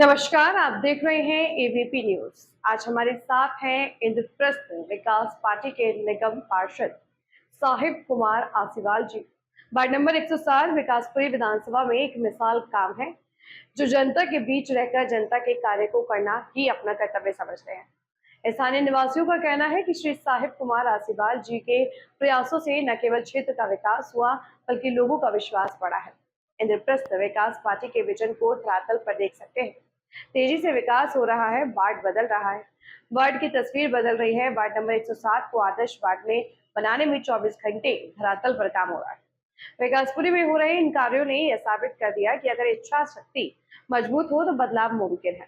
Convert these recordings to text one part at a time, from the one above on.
नमस्कार, आप देख रहे हैं एबीपी न्यूज। आज हमारे साथ हैं इंद्रप्रस्थ विकास पार्टी के निगम पार्षद साहिब कुमार आसीवाल जी। वार्ड नंबर 107 विकासपुरी विधानसभा में एक मिसाल काम है, जो जनता के बीच रहकर जनता के कार्य को करना ही अपना कर्तव्य समझते हैं। स्थानीय निवासियों का कहना है कि श्री साहिब कुमार आसीवाल जी के प्रयासों से न केवल क्षेत्र का विकास हुआ, बल्कि लोगों का विश्वास बढ़ा है। इंद्रप्रस्थ विकास पार्टी के विजन को धरातल पर देख सकते हैं। तेजी से विकास हो रहा है, वार्ड बदल रहा है, वार्ड की तस्वीर बदल रही है। वार्ड नंबर 107 को आदर्श वार्ड में बनाने में 24 घंटे धरातल पर काम हो रहा है। विकासपुरी में हो रहे इन कार्यों ने यह साबित कर दिया कि अगर इच्छा शक्ति मजबूत हो तो बदलाव मुमकिन है।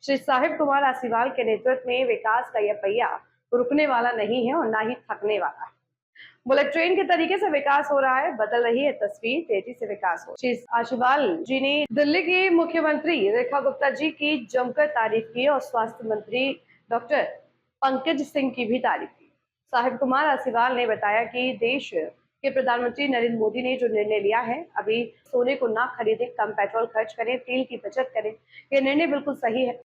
श्री साहिब कुमार आसीवाल के नेतृत्व में विकास का यह पहिया रुकने वाला नहीं है और ना ही थकने वाला है। बुलेट ट्रेन के तरीके से विकास हो रहा है, बदल रही है तस्वीर, तेजी से विकास हो। श्री आशीवाल जी ने दिल्ली के मुख्यमंत्री रेखा गुप्ता जी की जमकर तारीफ की और स्वास्थ्य मंत्री डॉक्टर पंकज सिंह की भी तारीफ की। साहिब कुमार आसीवाल ने बताया कि देश के प्रधानमंत्री नरेंद्र मोदी ने जो निर्णय लिया है, अभी सोने को ना खरीदे, कम पेट्रोल खर्च करें, तेल की बचत करें, यह निर्णय बिल्कुल सही है।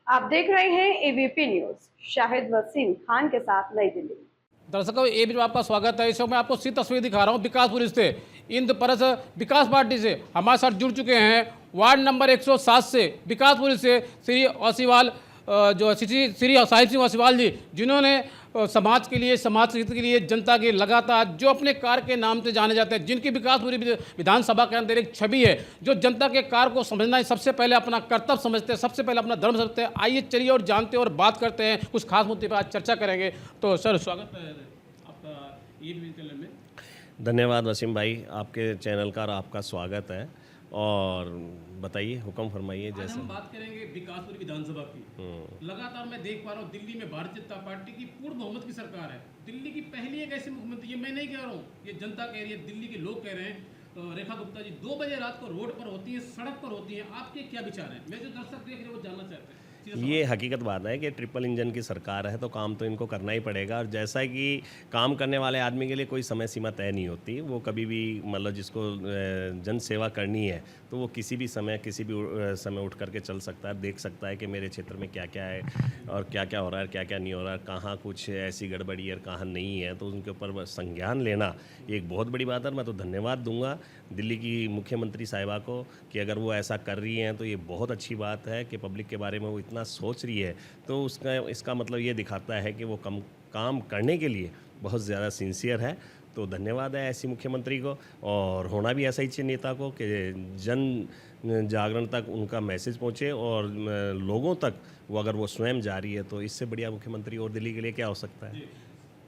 आप देख रहे हैं एबीपी न्यूज, शाहिद वसीम खान के साथ, नई दिल्ली। दर्शकों, ये भी आपका स्वागत है। इस वक्त मैं आपको सीधी तस्वीर दिखा रहा हूँ विकासपुरी से। इंद्रप्रस्थ विकास पार्टी से हमारे साथ जुड़ चुके हैं वार्ड नंबर 107 से विकासपुरी से श्री आसीवाल, जो श्री साहिब सिंह आसीवाल जी, जिन्होंने समाज के लिए, समाज हित के लिए, जनता के लगातार जो अपने कार्य के नाम से जाने जाते हैं, जिनकी विकासपुरी विधानसभा के अंदर एक छवि है, जो जनता के कार्य को समझना ही सबसे पहले अपना कर्तव्य समझते हैं, सबसे पहले अपना धर्म समझते हैं। आइए चलिए और जानते हैं और बात करते हैं, कुछ खास मुद्दे पर आज चर्चा करेंगे। तो सर, स्वागत है आपका ये चैनल में। धन्यवाद वसीम भाई, आपके चैनल का और आपका स्वागत है। और बताइए, हुक्म फरमाइए। जैसे हम बात करेंगे विकासपुरी विधानसभा की। लगातार मैं देख पा रहा हूँ दिल्ली में भारतीय जनता पार्टी की पूर्ण बहुमत की सरकार है। दिल्ली की पहली एक ऐसी मुख्यमंत्री, ये मैं नहीं कह रहा हूँ, ये जनता कह रही है, दिल्ली के लोग कह रहे हैं। तो रेखा गुप्ता जी 2 बजे रात को रोड पर होती है, सड़क पर होती है, आपके क्या विचार हैं? मैं जो दर्शक देख रहे हैं वो जानना चाहते हैं। ये हकीकत बात है कि ट्रिपल इंजन की सरकार है, तो काम तो इनको करना ही पड़ेगा। और जैसा कि काम करने वाले आदमी के लिए कोई समय सीमा तय नहीं होती, वो कभी भी मतलब जिसको जन सेवा करनी है तो वो किसी भी समय समय उठ करके चल सकता है, देख सकता है कि मेरे क्षेत्र में क्या क्या है और क्या क्या हो रहा है, क्या क्या नहीं हो रहा है, कहाँ कुछ ऐसी गड़बड़ी है, कहाँ नहीं है। तो उनके ऊपर संज्ञान लेना ये एक बहुत बड़ी बात है। मैं तो धन्यवाद दूंगा दिल्ली की मुख्यमंत्री साहिबा को कि अगर वो ऐसा कर रही हैं तो ये बहुत अच्छी बात है कि पब्लिक के बारे में वो इतना सोच रही है। तो इसका मतलब ये दिखाता है कि वो काम करने के लिए बहुत ज़्यादा सिंसियर है। तो धन्यवाद है ऐसी मुख्यमंत्री को, और होना भी ऐसा ही चाहिए नेता को कि जन जागरण तक उनका मैसेज पहुँचे और लोगों तक वो, अगर वो स्वयं जा रही है, तो इससे बढ़िया मुख्यमंत्री और दिल्ली के लिए क्या हो सकता है।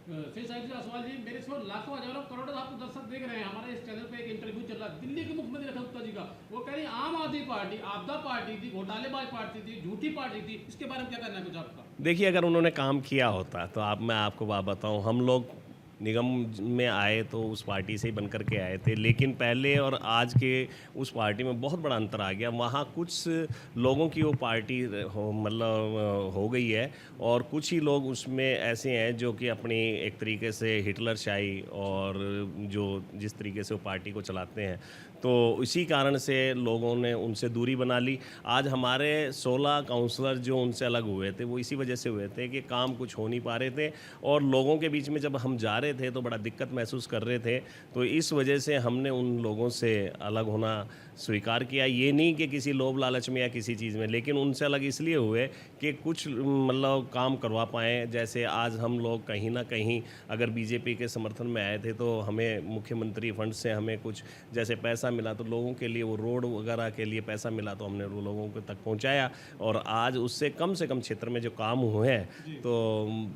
फिर साहिब आसवाल जी, मेरे से लाखों हजारों करोड़ों आपको दर्शक देख रहे हैं। हमारे इस चैनल पे एक इंटरव्यू चल रहा है दिल्ली के मुख्यमंत्री रेखा गुप्ता जी का। वो कह रही आम आदमी पार्टी आपदा पार्टी थी, घोटालेबाज पार्टी थी, झूठी पार्टी थी। इसके बारे में क्या कहना है कुछ आपका? देखिए, अगर उन्होंने काम किया होता तो मैं आपको बात बताऊं, हम लोग निगम में आए तो उस पार्टी से ही बन कर के आए थे, लेकिन पहले और आज के उस पार्टी में बहुत बड़ा अंतर आ गया। वहाँ कुछ लोगों की वो पार्टी हो गई है, और कुछ ही लोग उसमें ऐसे हैं जो कि अपनी एक तरीके से हिटलरशाही और जो जिस तरीके से वो पार्टी को चलाते हैं, तो इसी कारण से लोगों ने उनसे दूरी बना ली। आज हमारे 16 काउंसलर जो उनसे अलग हुए थे, वो इसी वजह से हुए थे कि काम कुछ हो नहीं पा रहे थे, और लोगों के बीच में जब हम जा रहे थे तो बड़ा दिक्कत महसूस कर रहे थे। तो इस वजह से हमने उन लोगों से अलग होना स्वीकार किया। ये नहीं कि किसी लोभ लालच में या किसी चीज़ में, लेकिन उनसे अलग इसलिए हुए कि कुछ काम करवा पाएँ। जैसे आज हम लोग कहीं ना कहीं अगर बीजेपी के समर्थन में आए थे तो हमें मुख्यमंत्री फंड से हमें कुछ जैसे पैसा मिला, तो लोगों के लिए वो रोड वगैरह के लिए पैसा मिला, तो हमने वो लोगों को तक पहुंचाया। और आज उससे कम से कम क्षेत्र में जो काम हुए हैं, तो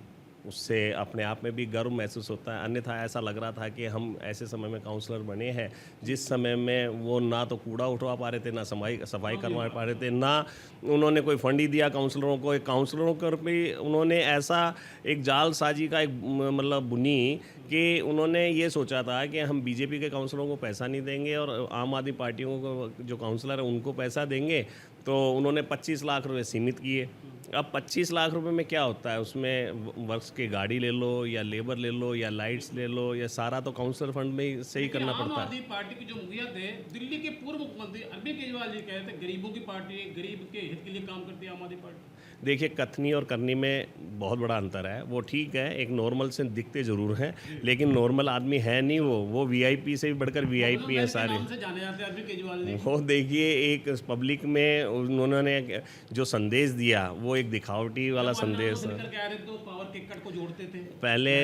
उससे अपने आप में भी गर्व महसूस होता है। अन्यथा ऐसा लग रहा था कि हम ऐसे समय में काउंसलर बने हैं जिस समय में वो ना तो कूड़ा उठवा पा रहे थे, ना सफाई करवा पा रहे थे, ना उन्होंने कोई फंड ही दिया काउंसलरों को। एक काउंसलरों पर भी उन्होंने ऐसा एक जालसाजी का एक बुनी कि उन्होंने ये सोचा था कि हम बीजेपी के काउंसलरों को पैसा नहीं देंगे और आम आदमी पार्टियों को जो काउंसलर है उनको पैसा देंगे। तो उन्होंने 25 लाख रुपए सीमित किए, अब 25 लाख रुपए में क्या होता है, उसमें वर्क्स की गाड़ी ले लो या लेबर ले लो या लाइट्स ले लो, या सारा तो काउंसलर फंड में से ही करना आम पड़ता है। आदमी पार्टी के जो मुखिया थे, दिल्ली के पूर्व मुख्यमंत्री अरविंद केजरीवाल जी कहते हैं गरीबों की पार्टी है, गरीब के हित के लिए काम करती है आम आदमी पार्टी। देखिए, कथनी और करनी में बहुत बड़ा अंतर है। वो ठीक है, एक नॉर्मल से दिखते ज़रूर हैं, लेकिन नॉर्मल आदमी है नहीं वो वीआईपी से भी बढ़कर वीआईपी है सारे। नाम से जाने जाते हैं अरविंद केजरीवाल जी। वो देखिए, एक पब्लिक में उन्होंने जो संदेश दिया वो एक दिखावटी वाला संदेश है। निकल के आ रहे तो पावर के कट को जोड़ते थे पहले,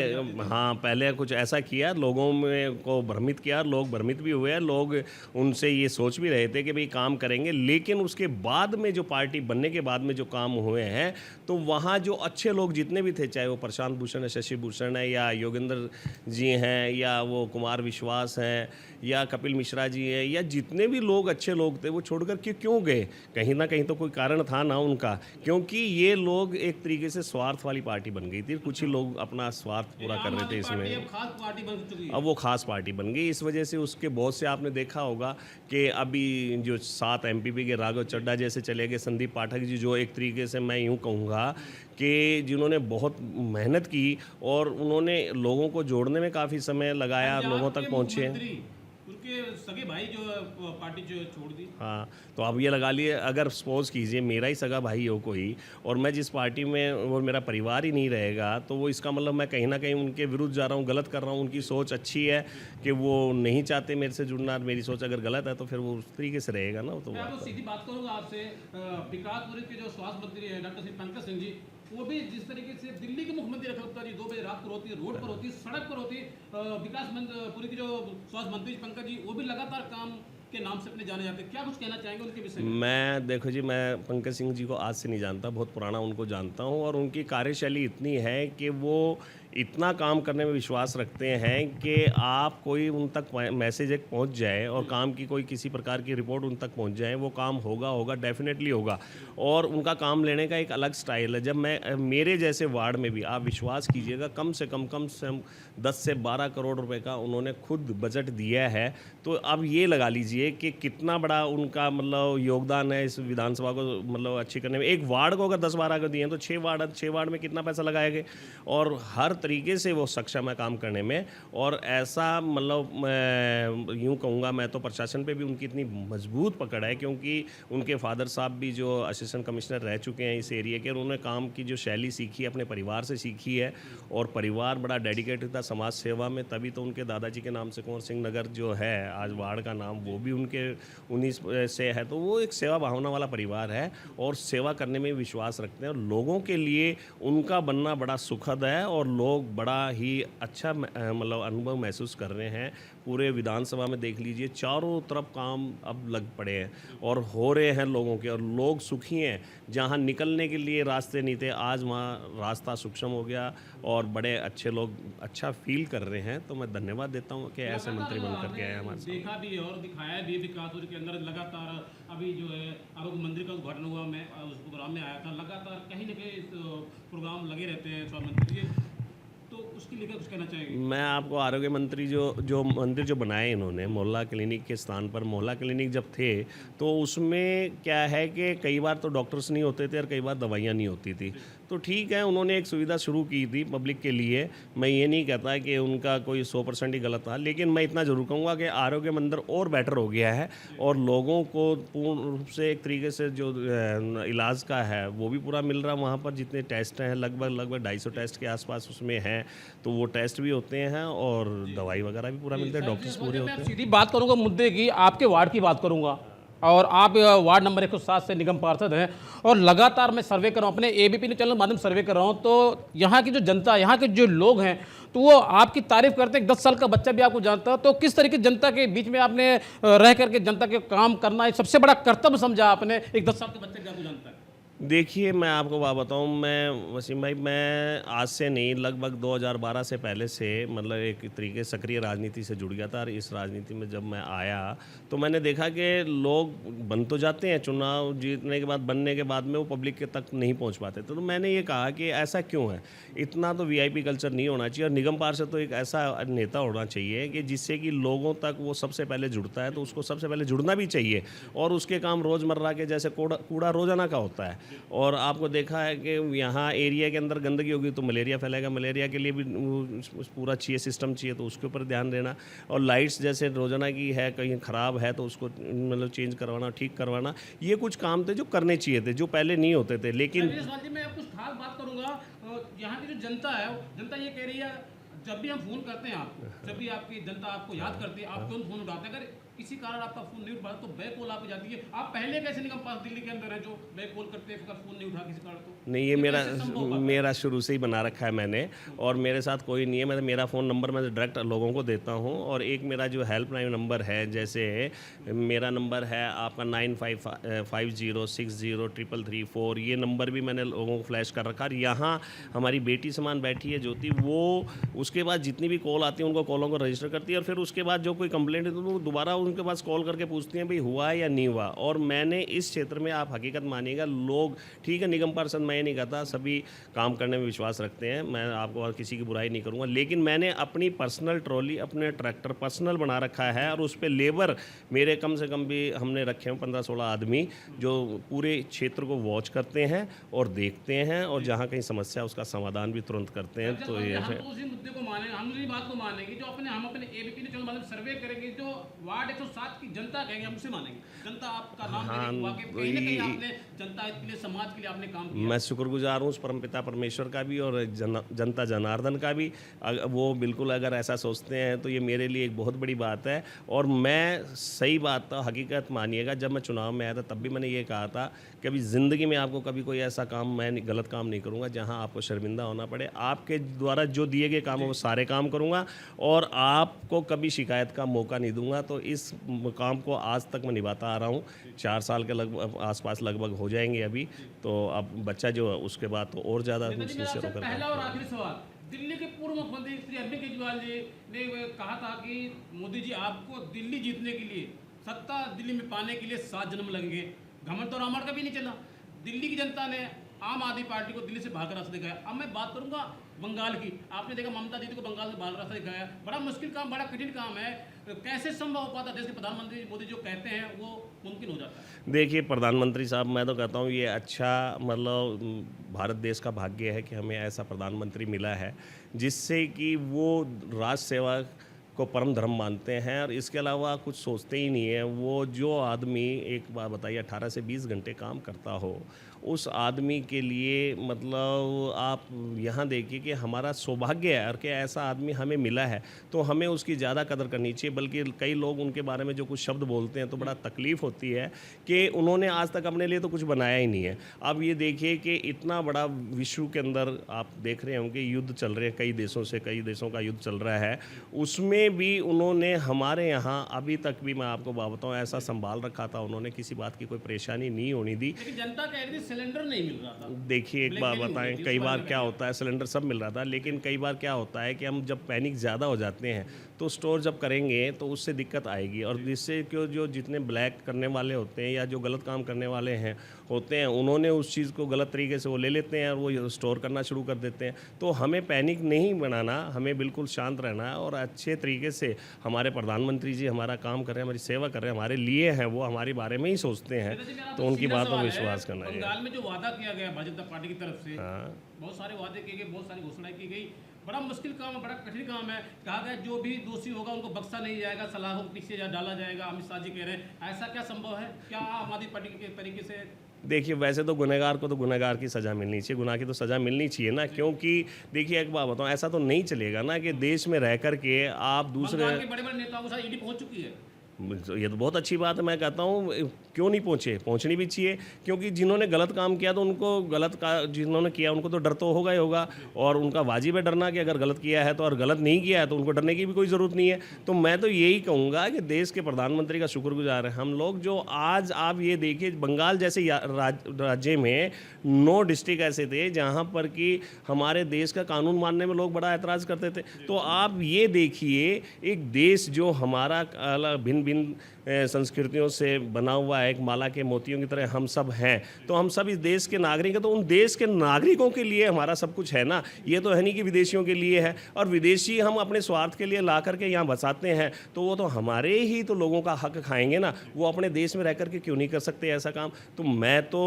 हाँ, पहले कुछ ऐसा किया, लोगों में को भ्रमित किया, लोग भ्रमित भी हुए, लोग उनसे ये सोच भी रहे थे कि भाई काम करेंगे, लेकिन उसके बाद में जो पार्टी बनने के बाद में जो काम हुए हैं, तो वहाँ जो अच्छे लोग जितने भी थे, चाहे वो प्रशांत भूषण है, शशि भूषण है, या योगेंद्र जी हैं, या वो कुमार विश्वास हैं, या कपिल मिश्रा जी हैं, या जितने भी लोग अच्छे लोग थे, वो छोड़कर क्यों गए? कहीं ना कहीं तो कोई कारण था ना उनका, क्योंकि ये लोग एक तरीके से स्वार्थ वाली पार्टी बन गई थी। कुछ ही लोग अपना स्वार्थ पूरा कर रहे थे इसमें। अब खास पार्टी बन चुकी है। अब वो खास पार्टी बन गई, इस वजह से उसके बहुत से आपने देखा होगा कि अभी जो 7 एमपीपी के राघव चड्ढा जैसे चले गए, संदीप पाठक जी, जो एक तरीके से मैं यूँ कहूँगा कि जिन्होंने बहुत मेहनत की और उन्होंने लोगों को जोड़ने में काफ़ी समय लगाया, लोगों तक पहुँचे। उनके सगे भाई जो पार्टी जो छोड़ दी। हाँ, तो अब ये लगा लिए, अगर सपोज कीजिए मेरा ही सगा भाई हो कोई, और मैं जिस पार्टी में, वो मेरा परिवार ही नहीं रहेगा, तो वो इसका मतलब मैं कहीं ना कहीं उनके विरुद्ध जा रहा हूँ, गलत कर रहा हूँ। उनकी सोच अच्छी है कि वो नहीं चाहते मेरे से जुड़ना, मेरी सोच अगर गलत है तो फिर वो उस तरीके से रहेगा ना। तो मैं आपको सीधी बात करूँगा आपसे, विकासपुरी के जो स्वास्थ्य मंत्री है डॉक्टर पंकज सिंह जी, वो भी जिस तरीके से दिल्ली के मुख्यमंत्री रखा गुप्ता जी 2 बजे रात पर होती है, रोड पर होती है, सड़क पर होती है, विकासपुरी के जो स्वास्थ्य मंत्री पंकज जी, वो भी लगातार काम के नाम से अपने जाने जाते हैं। क्या कुछ कहना चाहेंगे उनके विषय में? मैं, देखो जी, मैं पंकज सिंह जी को आज से नहीं जानता, बहुत पुराना उनको जानता हूँ, और उनकी कार्यशैली इतनी है कि वो इतना काम करने में विश्वास रखते हैं कि आप कोई उन तक मैसेज एक पहुंच जाए और काम की कोई किसी प्रकार की रिपोर्ट उन तक पहुंच जाए, वो काम होगा, डेफिनेटली होगा। और उनका काम लेने का एक अलग स्टाइल है। जब मैं, मेरे जैसे वार्ड में भी आप विश्वास कीजिएगा, कम से कम 10 से 12 करोड़ रुपए का उन्होंने खुद बजट दिया है। तो अब ये लगा लीजिए कि कितना बड़ा उनका मतलब योगदान है इस विधानसभा को मतलब अच्छी करने में। एक वार्ड को अगर 10-12 को दिए तो 6 वार्ड में कितना पैसा लगाएंगे, और हर तरीके से वो सक्षम है काम करने में। और ऐसा मतलब मैं यूँ कहूँगा, मैं तो प्रशासन पे भी उनकी इतनी मजबूत पकड़ है, क्योंकि उनके फादर साहब भी जो असिस्टेंट कमिश्नर रह चुके हैं इस एरिया के, उन्होंने काम की जो शैली सीखी है अपने परिवार से सीखी है, और परिवार बड़ा डेडिकेटेड था समाज सेवा में। तभी तो उनके दादाजी के नाम से कुंवर सिंह नगर जो है आज वार्ड का नाम, वो भी उनके 19 से है। तो वो एक सेवा भावना वाला परिवार है और सेवा करने में विश्वास रखते हैं, और लोगों के लिए उनका बनना बड़ा सुखद है, और लोग बड़ा ही अच्छा मतलब अनुभव महसूस कर रहे हैं। पूरे विधानसभा में देख लीजिए, चारों तरफ काम अब लग पड़े हैं और हो रहे हैं लोगों के, और लोग सुखी हैं। जहां निकलने के लिए रास्ते नहीं थे, आज वहां रास्ता सूक्ष्म हो गया, और बड़े अच्छे लोग अच्छा फील कर रहे हैं। तो मैं धन्यवाद देता हूं कि ऐसे मंत्री बन करके आए हमारे साथ। देखा भी और दिखाया भी विकासपुरी के अंदर लगातार। अभी जो है आरोग्य मंत्री का उद्घाटन हुआ, मैं उस प्रोग्राम में आया था, लगातार कहीं ना कहीं प्रोग्राम लगे रहते हैं स्वास्थ्य मंत्री जी, तो उसके लिए कुछ कहना चाहेंगे? मैं आपको आरोग्य मंत्री जो मंदिर जो बनाए इन्होंने मोहल्ला क्लिनिक के स्थान पर, मोहल्ला क्लिनिक जब थे तो उसमें क्या है कि कई बार तो डॉक्टर्स नहीं होते थे और कई बार दवाइयाँ नहीं होती थी। तो ठीक है, उन्होंने एक सुविधा शुरू की थी पब्लिक के लिए। मैं ये नहीं कहता कि उनका कोई 100% ही गलत था, लेकिन मैं इतना ज़रूर कहूँगा कि आरोग्य मंदिर और बेटर हो गया है, और लोगों को पूर्ण रूप से एक तरीके से जो इलाज का है वो भी पूरा मिल रहा। वहाँ पर जितने टेस्ट हैं लगभग 250 टेस्ट के आसपास उसमें हैं, तो वो टेस्ट भी होते हैं और दवाई वगैरह भी पूरा मिलता है, डॉक्टर्स पूरे होते हैं। सीधी बात करूंगा मुद्दे की, आपके वार्ड की बात करूंगा, और आप वार्ड नंबर 107 से निगम पार्षद हैं, और लगातार मैं सर्वे कर रहा हूँ, अपने एबीपी न्यूज़ चैनल के माध्यम से सर्वे कर रहा हूँ, तो यहाँ की जो जनता, यहाँ के जो लोग हैं, तो वो आपकी तारीफ करते हैं। 10 साल का बच्चा भी आपको जानता है, तो किस तरीके जनता के बीच में आपने रह करके जनता के काम करना एक सबसे बड़ा कर्तव्य समझा आपने, एक 10 साल के बच्चे भी आपको जानता है। देखिए, मैं आपको बात बताऊं, मैं वसीम भाई, मैं आज से नहीं, लगभग 2012 से पहले से मतलब एक तरीके सक्रिय राजनीति से जुड़ गया था। और इस राजनीति में जब मैं आया तो मैंने देखा कि लोग बन तो जाते हैं, चुनाव जीतने के बाद, बनने के बाद में वो पब्लिक के तक नहीं पहुंच पाते। तो मैंने ये कहा कि ऐसा क्यों है, इतना तो वीआईपी कल्चर नहीं होना चाहिए, और निगम पार्षद तो एक ऐसा नेता होना चाहिए कि जिससे कि लोगों तक वो सबसे पहले जुड़ता है, तो उसको सबसे पहले जुड़ना भी चाहिए। और उसके काम रोज़मर्रा के जैसे कूड़ा रोजाना का होता है, और आपको देखा है कि यहाँ एरिया के अंदर गंदगी होगी तो मलेरिया फैलेगा, मलेरिया के लिए भी पूरा चाहिए, सिस्टम चाहिए, तो उसके ऊपर ध्यान देना। और लाइट्स जैसे रोजाना की है कहीं ख़राब है तो उसको मतलब चेंज करवाना, ठीक करवाना, ये कुछ काम थे जो करने चाहिए थे, जो पहले नहीं होते थे। लेकिन मैं कुछ खास बात करूंगा, यहाँ की जो जनता है, जनता ये कह रही है, जब भी हम फोन करते हैं आपको, जब भी आपकी जनता आपको याद करती है, आप तुरंत फोन उठाते हैं। अगर किसी कारण आपका फोन नहीं उठा तो बैक कॉल आपको जाती है। आप पहले कैसे निगम पास दिल्ली के अंदर है जो बैक कॉल करते हैं, अगर फोन नहीं उठा किसी कारण तो? नहीं, ये मेरा शुरू से ही बना रखा है मैंने, और मेरे साथ कोई नहीं है। मेरा फ़ोन नंबर मैं डायरेक्ट लोगों को देता हूँ, और एक मेरा जो हेल्पलाइन नंबर है, जैसे मेरा नंबर है आपका 9550603334, ये नंबर भी मैंने लोगों को फ्लैश कर रखा है। यहाँ हमारी बेटी समान बैठी है ज्योति, वो उसके बाद जितनी भी कॉल आती है उनको कॉलों को रजिस्टर करती है, और फिर उसके बाद जो कोई कंप्लेंट है तो वो दोबारा उनके पास कॉल करके पूछती हैं भाई हुआ या नहीं हुआ। और मैंने इस क्षेत्र में, आप हकीकत मानिएगा, लोग ठीक है निगम पार्षद मैं ये नहीं कहता, सभी काम करने में विश्वास रखते हैं, मैं आपको और किसी की बुराई नहीं करूँगा, लेकिन मैंने अपनी पर्सनल ट्रॉली, अपने ट्रैक्टर पर्सनल बना रखा है, और उस पर लेबर मेरे कम से कम भी हमने रखे हैं 15-16 आदमी जो पूरे क्षेत्र को वॉच करते हैं और देखते हैं, और जहाँ कहीं समस्या उसका समाधान भी तुरंत करते हैं। तो ये है, उसी मुद्दे को माने, हम उसी बात को मानेंगे जो हम अपने एबीपी ने चलो मतलब सर्वे करेंगे, जो वार्ड 107 की जनता कहेंगे हम उसे मानेंगे। जनता आपका नाम कहीं ना कहीं आपने जनता के लिए, समाज के लिए आपने काम किया। मैं शुक्रगुजार हूँ उस परमपिता परमेश्वर का भी और जनता जनार्दन का भी। वो बिल्कुल अगर ऐसा सोचते हैं तो ये मेरे लिए एक बहुत बड़ी बात है। और मैं सही बात तो हकीकत मानिएगा, जब मैं चुनाव में आया था तब भी मैंने ये कहा था कि अभी ज़िंदगी में आपको कभी कोई ऐसा काम, मैं गलत काम नहीं करूँगा जहाँ आपको शर्मिंदा होना पड़े। आपके द्वारा जो दिए गए काम वो सारे काम करूँगा, और आपको कभी शिकायत का मौका नहीं दूंगा। तो इस काम को आज तक मैं निभाता आ रहा हूँ, 4 साल के लगभग आसपास लगभग हो जाएंगे अभी। तो अब बच्चा जो है उसके बाद तो और ज़्यादा सिंसियर होकर। पहला और आखिरी सवाल, दिल्ली के पूर्व मुख्यमंत्री श्री अरविंद केजरीवाल जी ने कहा था कि मोदी जी आपको दिल्ली जीतने के लिए, सत्ता दिल्ली में पाने के लिए 7 जन्म लगेंगे। घमंड तो रावण का भी नहीं चला। दिल्ली की जनता ने आम आदमी पार्टी को दिल्ली से भाग रास्ता दिखाया। अब मैं बात करूंगा बंगाल की। आपने देखा ममता दीदी को बंगाल से भाग रास्ता दिखाया। बड़ा मुश्किल काम, बड़ा कठिन काम है। कैसे संभव हो पाता? देश के प्रधानमंत्री मोदी जो कहते हैं वो मुमकिन हो जाता है। देखिए प्रधानमंत्री साहब, मैं तो कहता हूँ ये अच्छा मतलब भारत देश का भाग्य है कि हमें ऐसा प्रधानमंत्री मिला है जिससे कि वो राष्ट्र सेवा को परम धर्म मानते हैं, और इसके अलावा कुछ सोचते ही नहीं है। वो जो आदमी, एक बात बताइए, 18 से 20 घंटे काम करता हो, उस आदमी के लिए मतलब आप यहाँ देखिए कि हमारा सौभाग्य है कि ऐसा आदमी हमें मिला है, तो हमें उसकी ज़्यादा कदर करनी चाहिए। बल्कि कई लोग उनके बारे में जो कुछ शब्द बोलते हैं तो बड़ा तकलीफ़ होती है कि उन्होंने आज तक अपने लिए तो कुछ बनाया ही नहीं है। अब ये देखिए कि इतना बड़ा विश्व के अंदर आप देख रहे होंगे युद्ध चल रहे हैं, कई देशों का युद्ध चल रहा है, उसमें भी उन्होंने हमारे यहाँ अभी तक भी, मैं आपको बात बताऊँ, ऐसा संभाल रखा था उन्होंने, किसी बात की कोई परेशानी नहीं होनी दी। जनता कह रही थी सिलेंडर नहीं मिल रहा था। देखिए एक बात बताएं, कई बार क्या होता है, सिलेंडर सब मिल रहा था, लेकिन कई बार क्या होता है कि हम जब पैनिक ज़्यादा हो जाते हैं तो स्टोर जब करेंगे तो उससे दिक्कत आएगी, और जिससे कि जो जितने ब्लैक करने वाले होते हैं या जो गलत काम करने वाले होते हैं उन्होंने उस चीज़ को गलत तरीके से वो ले लेते हैं और वो स्टोर करना शुरू कर देते हैं। तो हमें पैनिक नहीं बनाना, हमें बिल्कुल शांत रहना है, और अच्छे तरीके से हमारे प्रधानमंत्री जी हमारा काम कर रहे हैं, हमारी सेवा कर रहे हैं, हमारे लिए हैं, वो हमारे बारे में ही सोचते हैं, तो उनकी बात पर विश्वास करना चाहिए। बंगाल में जो वादा किया गया भारतीय जनता पार्टी की तरफ से, बहुत सारे वादे किए गए, बहुत सारी घोषणाएं की गई। बड़ा मुश्किल काम है, बड़ा कठिन काम है। कहा गया जो भी दोषी होगा उनको बख्शा नहीं जाएगा, सलाखों के पीछे डाला जाएगा। अमित शाह जी कह रहे हैं, ऐसा क्या संभव है? क्या आम आदमी पार्टी के तरीके से? देखिए वैसे तो गुनहगार को तो गुनहगार की सज़ा मिलनी चाहिए, गुनाह की तो सज़ा मिलनी चाहिए ना, क्योंकि देखिए एक बात बताऊँ, ऐसा तो नहीं चलेगा ना कि देश में रह कर के आप दूसरे बड़े बड़े नेताओं के साथ ईडी पहुंच चुकी है। ये तो बहुत अच्छी बात है। मैं कहता हूँ क्यों नहीं पहुँचनी भी चाहिए, क्योंकि जिन्होंने गलत काम किया तो उनको जिन्होंने किया उनको तो डर तो होगा ही होगा, और उनका वाजिब है डरना कि अगर गलत किया है तो, और गलत नहीं किया है तो उनको डरने की भी कोई ज़रूरत नहीं है। तो मैं तो यही कहूँगा कि देश के प्रधानमंत्री का शुक्रगुजार है हम लोग, जो आज आप ये देखिए बंगाल जैसे राज्य में 9 डिस्ट्रिक्ट ऐसे थे जहाँ पर कि हमारे देश का कानून मानने में लोग बड़ा ऐतराज़ करते थे। तो आप ये देखिए एक देश जो हमारा भिन्न संस्कृतियों से बना हुआ एक माला के मोतियों की तरह हम सब हैं। तो हम सब इस देश के नागरिक हैं, तो उन देश के नागरिकों के लिए हमारा सब कुछ है ना। ये तो है नहीं कि विदेशियों के लिए है, और विदेशी हम अपने स्वार्थ के लिए ला करके यहाँ बसाते हैं, तो वो तो हमारे ही तो लोगों का हक खाएंगे ना। वो अपने देश में रह करके क्यों नहीं कर सकते ऐसा काम। तो मैं तो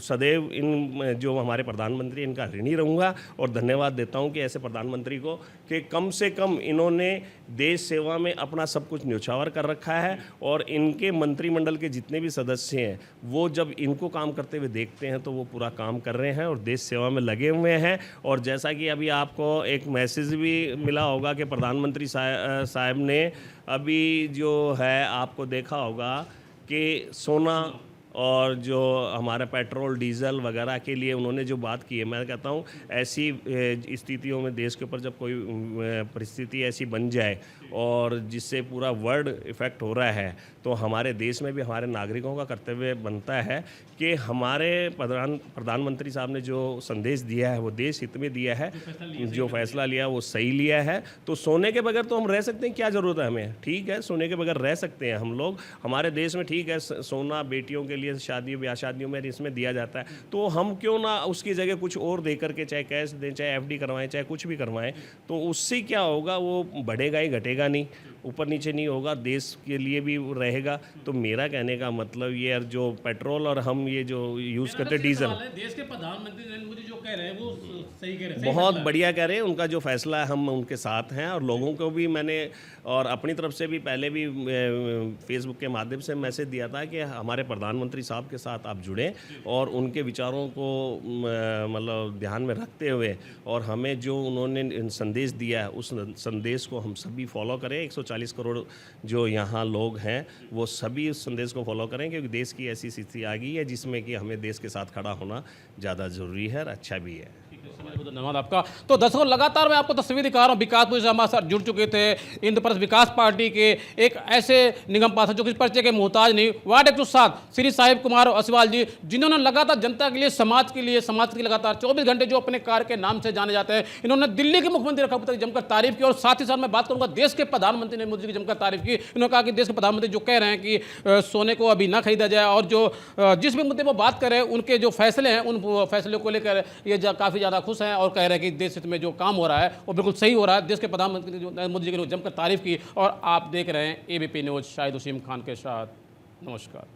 सदैव इन जो हमारे प्रधानमंत्री इनका ऋणी रहूँगा और धन्यवाद देता हूँ कि ऐसे प्रधानमंत्री को, कि कम से कम इन्होंने देश सेवा में अपना सब कुछ न्यौछावर कर रखा है। और इनके मंत्रिमंडल के जितने भी सदस्य हैं, वो जब इनको काम करते हुए देखते हैं तो वो पूरा काम कर रहे हैं और देश सेवा में लगे हुए हैं। और जैसा कि अभी आपको एक मैसेज भी मिला होगा कि प्रधानमंत्री साहब ने अभी जो है आपको देखा होगा कि सोना और जो हमारा पेट्रोल डीजल वगैरह के लिए उन्होंने जो बात की है, मैं कहता हूँ ऐसी स्थितियों में देश के ऊपर जब कोई परिस्थिति ऐसी बन जाए और जिससे पूरा वर्ल्ड इफ़ेक्ट हो रहा है, तो हमारे देश में भी हमारे नागरिकों का कर्तव्य बनता है कि हमारे प्रधानमंत्री साहब ने जो संदेश दिया है वो देश हित में दिया है, जो फैसला लिया वो सही लिया है। तो सोने के बगैर तो हम रह सकते हैं, क्या ज़रूरत है हमें, ठीक है, सोने के बगैर रह सकते हैं हम लोग हमारे देश में, ठीक है। सोना बेटियों के लिए शादियों ब्याह शादियों में इसमें दिया जाता है, तो हम क्यों ना उसकी जगह कुछ और दे करके, चाहे कैश दें, चाहे FD करवाएं, चाहे कुछ भी करवाएं, तो उससे क्या होगा, वो बढ़ेगा ही घटेगा नहीं, ऊपर नीचे नहीं होगा, देश के लिए भी रहेगा। तो मेरा कहने का मतलब ये जो पेट्रोल और हम ये जो यूज़ करते डीजल, देश के प्रधानमंत्री नरेंद्र मोदी जो कह रहे हैं वो सही कह रहे हैं, बहुत बढ़िया कह रहे हैं। उनका जो फैसला है हम उनके साथ हैं, और लोगों को भी मैंने और अपनी तरफ से भी पहले भी फेसबुक के माध्यम से मैसेज दिया था कि हमारे प्रधानमंत्री साहब के साथ आप जुड़ें और उनके विचारों को मतलब ध्यान में रखते हुए, और हमें जो उन्होंने संदेश दिया है उस संदेश को हम सभी फॉलो करें। 140 करोड़ जो यहाँ लोग हैं वो सभी उस संदेश को फॉलो करें, क्योंकि देश की ऐसी स्थिति आ गई है जिसमें कि हमें देश के साथ खड़ा होना ज़्यादा ज़रूरी है और अच्छा भी है। धन्यवाद आपका। तो दर्शकों, लगातार मैं आपको तस्वीर दिखा रहा हूँ, विकासपुर से हमारे साथ जुड़ चुके थे इंद्रप्रस्थ विकास पार्टी के एक ऐसे निगम पार्षद जो किसी परिचय के मोहताज नहीं, वार्ड 107 श्री साहिब कुमार असीवाल जी, जिन्होंने लगातार जनता के लिए, समाज के लगातार 24 घंटे जो अपने कार्य के नाम से जाने जाते हैं, इन्होंने दिल्ली के मुख्यमंत्री रेखा की जमकर तारीफ की। और साथ ही साथ मैं बात करूंगा देश के प्रधानमंत्री नरेंद्र मोदी की जमकर तारीफ की। इन्होंने कहा कि देश के प्रधानमंत्री जो कह रहे हैं कि सोने को अभी ना खरीदा जाए, और जो जिस भी मुद्दे पर बात करें उनके जो फैसले हैं उन फैसलों को लेकर ये काफ़ी ज़्यादा खुश हैं और कह रहे हैं कि देश हित में जो काम हो रहा है वो बिल्कुल सही हो रहा है। देश के प्रधानमंत्री नरेंद्र मोदी जी ने जमकर तारीफ की। और आप देख रहे हैं ABP न्यूज़, शाहिद वसीम खान के साथ। नमस्कार।